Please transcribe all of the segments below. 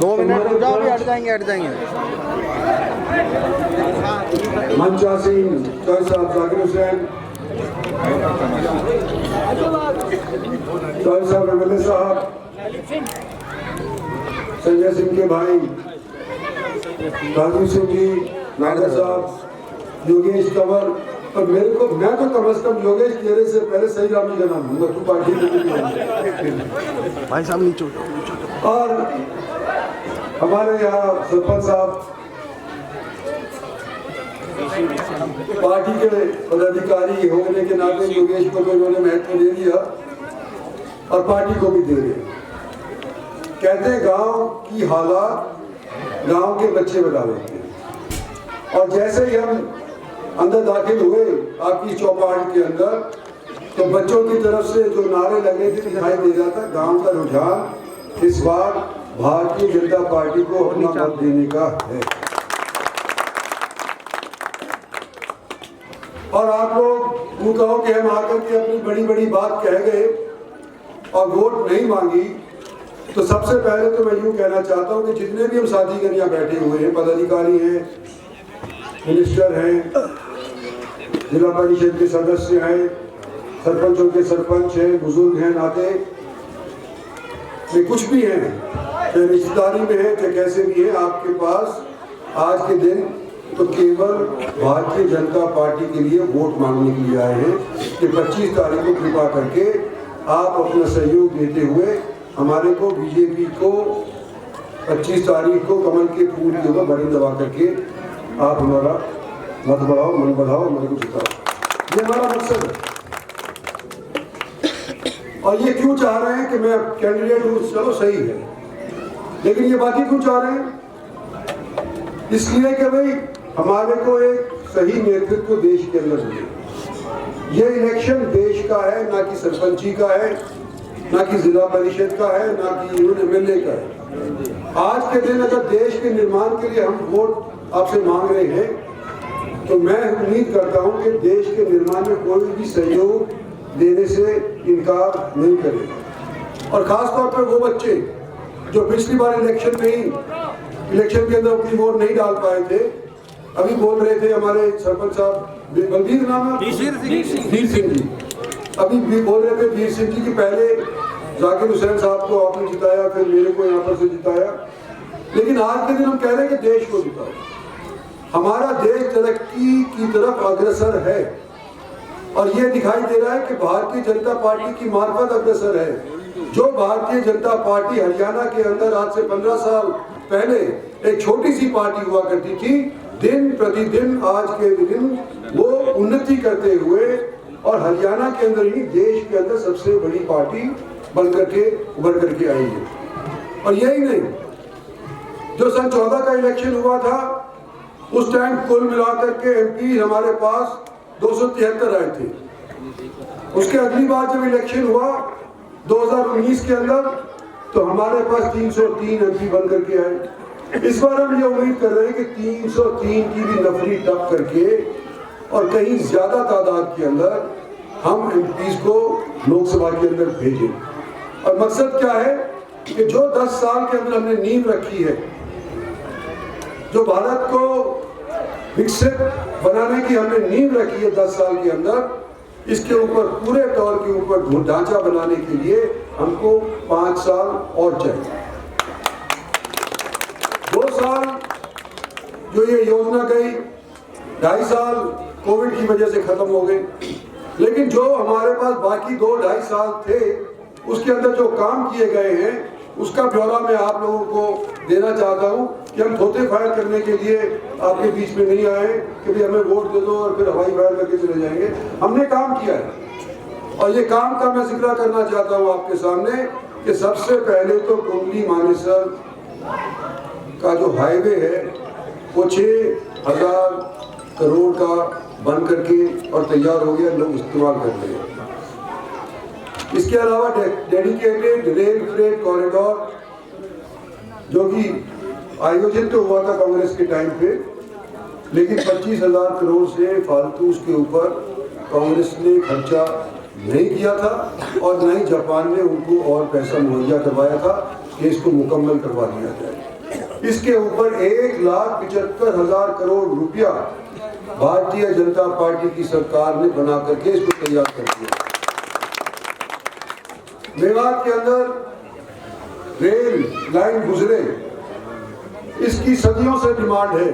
2 minute रुक जाओ, अभी हट जाएंगे। मंचा सिंह चौधरी साहब, जाकिर हुसैन चौधरी साहब, एमएलए साहब, संजय सिंह के भाई राजीव सिंह जी, नागर साहब, योगेश कंवर। और मैं तो कम से कम योगेश चेहरे से पहले सही राम जी का नाम लूंगा, तू पार्टी भाई साहब नीचे। और हमारे यहाँ सरपंच साहब, पार्टी के पदाधिकारी होने के नाते योगेश को तो इन्होंने महत्व दे दिया और पार्टी को भी दे दिया। कहते हैं गांव की हालात गांव के बच्चे बता देते हैं। और जैसे ही हम अंदर दाखिल हुए आपकी चौपाट के अंदर, तो बच्चों की तरफ से जो नारे लगे थे दिखाई दे रहा था गांव का रुझान इस बार भारतीय जनता पार्टी को अपना मत देने का है। और आप लोग यूँ कहो कि हम आकर के अपनी बड़ी बड़ी बात कह गए और वोट नहीं मांगी, तो सबसे पहले तो मैं यूँ कहना चाहता हूँ कि जितने भी हम साथीगण यहाँ बैठे हुए हैं, पदाधिकारी हैं, मिनिस्टर हैं, जिला परिषद के सदस्य हैं, सरपंचों के सरपंच हैं, बुजुर्ग हैं, नाते में कुछ भी हैं, चाहे रिश्तेदारी में है, चाहे कैसे भी है, आपके पास आज के दिन तो केवल भारतीय जनता पार्टी के लिए वोट मांगने के लिए आए हैं कि 25 तारीख को कृपा करके आप अपना सहयोग देते हुए हमारे को बीजेपी को 25 तारीख को कमल के फूल के ऊपर बटन दबा करके आप हमारा मत बढ़ाओ, मन बढ़ाओ, हमारे को जिताओ। ये हमारा मकसद है। और ये क्यों चाह रहे हैं कि मैं कैंडिडेट हूँ, चलो सही है, लेकिन ये बाकी क्यों चाह रहे हैं? इसलिए कि भाई हमारे को एक सही नेतृत्व देश के अंदर मिले। ये इलेक्शन देश का है, ना कि सरपंची का है, ना कि जिला परिषद का है, ना कि एमएलए का है। आज के दिन अगर देश के निर्माण के लिए हम वोट आपसे मांग रहे हैं, तो मैं उम्मीद करता हूं कि देश के निर्माण में कोई भी सहयोग देने से इनकार नहीं करेगा। और खास तौर पर वो बच्चे जो पिछली बार इलेक्शन के अंदर अपनी वोट नहीं डाल पाए थे, अभी बोल रहे थे हमारे सरपंच साहब बलबीर नाम है, वीर सिंह जी, अभी भी बोल रहे थे वीर सिंह जी की पहले जाकिर हुसैन साहब को आपने जिताया, फिर मेरे को यहाँ पर से जिताया, लेकिन आज के दिन हम कह रहे हैं कि देश को जिताओ। हमारा देश तरक्की की तरफ अग्रसर है और ये दिखाई दे रहा है कि भारतीय जनता पार्टी की मार्फत अग्रसर है। जो भारतीय जनता पार्टी हरियाणा के अंदर आज से 15 साल पहले एक छोटी सी पार्टी हुआ करती थी, दिन प्रतिदिन आज के दिन वो उन्नति करते हुए और हरियाणा के अंदर ही देश के अंदर सबसे बड़ी पार्टी बनकर के उभर करके आई है। और यही नहीं, जो सन 14 का इलेक्शन हुआ था उस टाइम कुल मिलाकर के एमपी हमारे पास 273 आए थे। उसके अगली बार जब इलेक्शन हुआ 2019 के अंदर, तो हमारे पास 303 एमपी बन करके आए। इस बार हम ये उम्मीद कर रहे हैं कि 303 की भी नफरी टप करके और कहीं ज्यादा तादाद के अंदर हम एमपीज को लोकसभा के अंदर भेजें। और मकसद क्या है कि जो 10 साल के अंदर हमने नींव रखी है, जो भारत को विकसित बनाने की हमने नींव रखी है 10 साल के अंदर, इसके ऊपर पूरे तौर के ऊपर ढांचा बनाने के लिए हमको 5 साल और चाहिए। 2 साल जो ये योजना गई, 2.5 साल कोविड की वजह से खत्म हो गए, लेकिन जो हमारे पास बाकी 2-2.5 साल थे उसके अंदर जो काम किए गए हैं उसका ब्यौरा मैं आप लोगों को देना चाहता हूं कि हम धोते फायर करने के लिए आपके बीच में नहीं आए कि भाई हमें वोट दे दो और फिर हवाई फायर करके चले जाएंगे। हमने काम किया है और ये काम का मैं जिक्र करना चाहता हूं आपके सामने कि सबसे पहले तो कुंडली मानेसर का जो हाईवे है वो 6,000 करोड़ का बन करके और तैयार हो गया, लोग इस्तेमाल कर रहे हैं। इसके अलावा डेडिकेटेड रेल फ्रेट कॉरिडोर जो कि आयोजित तो हुआ था कांग्रेस के टाइम पे, लेकिन 25,000 करोड़ से फालतू उसके ऊपर कांग्रेस ने खर्चा नहीं किया था और न ही जापान ने उनको और पैसा मुहैया करवाया था कि इसको मुकम्मल करवा दिया जाए। इसके ऊपर 1,75,000 करोड़ रुपया भारतीय जनता पार्टी की सरकार ने बना करके इसको तैयार कर दिया। मेवात के अंदर रेल लाइन गुजरे, इसकी सदियों से डिमांड है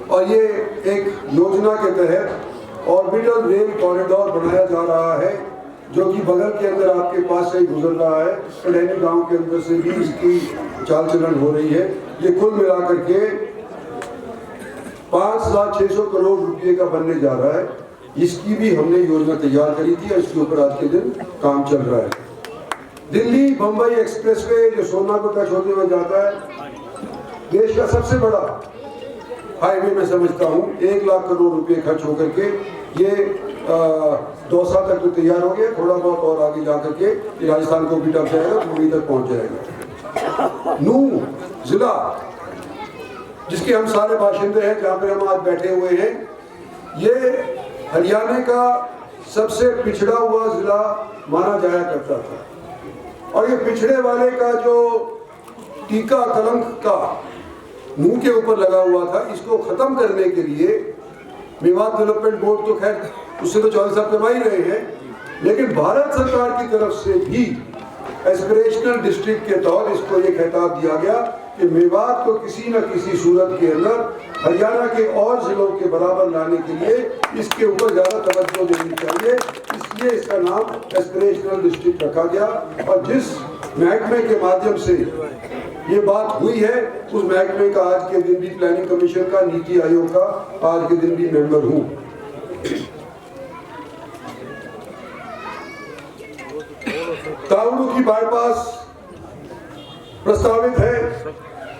और ये एक योजना के तहत ऑर्बिटल रेल कॉरिडोर बनाया जा रहा है, जो कि बगल के अंदर आपके पास से ही गुजर रहा है। कलैनी गांव के अंदर से भी इसकी चाल चलन हो रही है। ये कुल मिलाकर के 5,600 करोड़ रुपए का बनने जा रहा है। इसकी भी हमने योजना तैयार करी थी और इसके ऊपर आज के दिन काम चल रहा है। दिल्ली बंबई एक्सप्रेसवे जो सोना को टच होते हुए जाता है, देश का सबसे बड़ा हाईवे मैं समझता हूँ। 1 लाख करोड़ रुपए खर्च होकर के ये दौसा तक तो तैयार हो गया, थोड़ा बहुत और आगे जाकर के राजस्थान को भी टप जाएगा, मुंबई तक पहुंच जाएगा। नूह जिला जिसके हम सारे बाशिंदे हैं, जहाँ पे हम आज बैठे हुए हैं, ये हरियाणा का सबसे पिछड़ा हुआ जिला माना जाया करता था और ये पिछड़े वाले का जो टीका कलंक का नूह के ऊपर लगा हुआ था, इसको खत्म करने के लिए मेवात डेवलपमेंट बोर्ड तो खैर उससे तो 40 साल करवा ही रहे हैं, लेकिन भारत सरकार की तरफ से भी एस्पिरेशनल डिस्ट्रिक्ट के तौर इसको ये खिताब दिया गया कि मेवात को किसी न किसी सूरत के अंदर हरियाणा के और जिलों के बराबर लाने के लिए इसके ऊपर ज्यादा तवज्जो देनी चाहिए, इसलिए इसका नाम एस्पिरेशनल डिस्ट्रिक्ट रखा गया। और जिस महकमे के माध्यम से ये बात हुई है, उस महकमे का आज के दिन भी प्लानिंग कमीशन का, नीति आयोग का आज के दिन भी मेंबर हूँ। ताउडू की बाईपास प्रस्तावित है,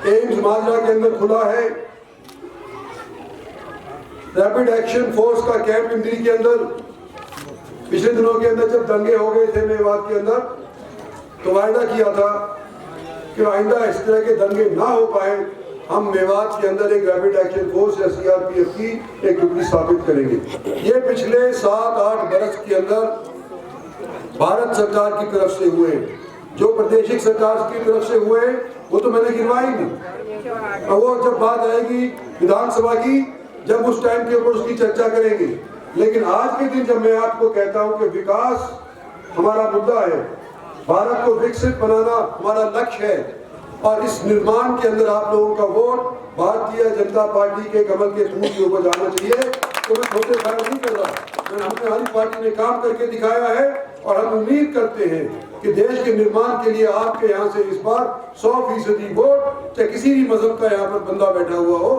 एम्स माजरा के अंदर खुला है, रैपिड एक्शन फोर्स का कैंप इंद्री के अंदर पिछले दिनों के अंदर जब दंगे हो गए थे मेवात के अंदर, तो वायदा किया था कि आइंदा इस तरह के दंगे ना हो पाए, हम मेवात के अंदर एक रैपिड एक्शन फोर्स या सीआरपीएफ की एक टुकड़ी स्थापित करेंगे। ये पिछले 7-8 बरस के अंदर भारत सरकार की तरफ से हुए, जो प्रादेशिक सरकार की तरफ से हुए वो तो मैंने गिनवाई नहीं, और वो जब बात आएगी विधानसभा की, जब उस टाइम के ऊपर उसकी चर्चा करेंगे। लेकिन आज के दिन जब मैं आपको कहता हूं कि विकास हमारा मुद्दा है, भारत को विकसित बनाना हमारा लक्ष्य है और इस निर्माण के अंदर आप लोगों का वोट भारतीय जनता पार्टी के कमल के फूल के ऊपर जाना चाहिए, तो मैं छोटे ख्याल नहीं कर रहा। हमारी पार्टी ने काम करके दिखाया है और हम उम्मीद करते हैं कि देश के निर्माण के लिए आपके यहाँ से इस बार 100% वोट, चाहे किसी भी मजहब का यहाँ पर बंदा बैठा हुआ हो,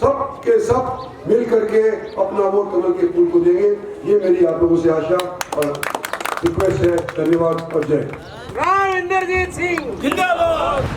सब के सब मिल करके अपना वोट कमल के फूल को देंगे। ये मेरी आप लोगों से आशा और रिक्वेस्ट है। धन्यवाद और जय। राव इंद्रजीत सिंह जिंदाबाद।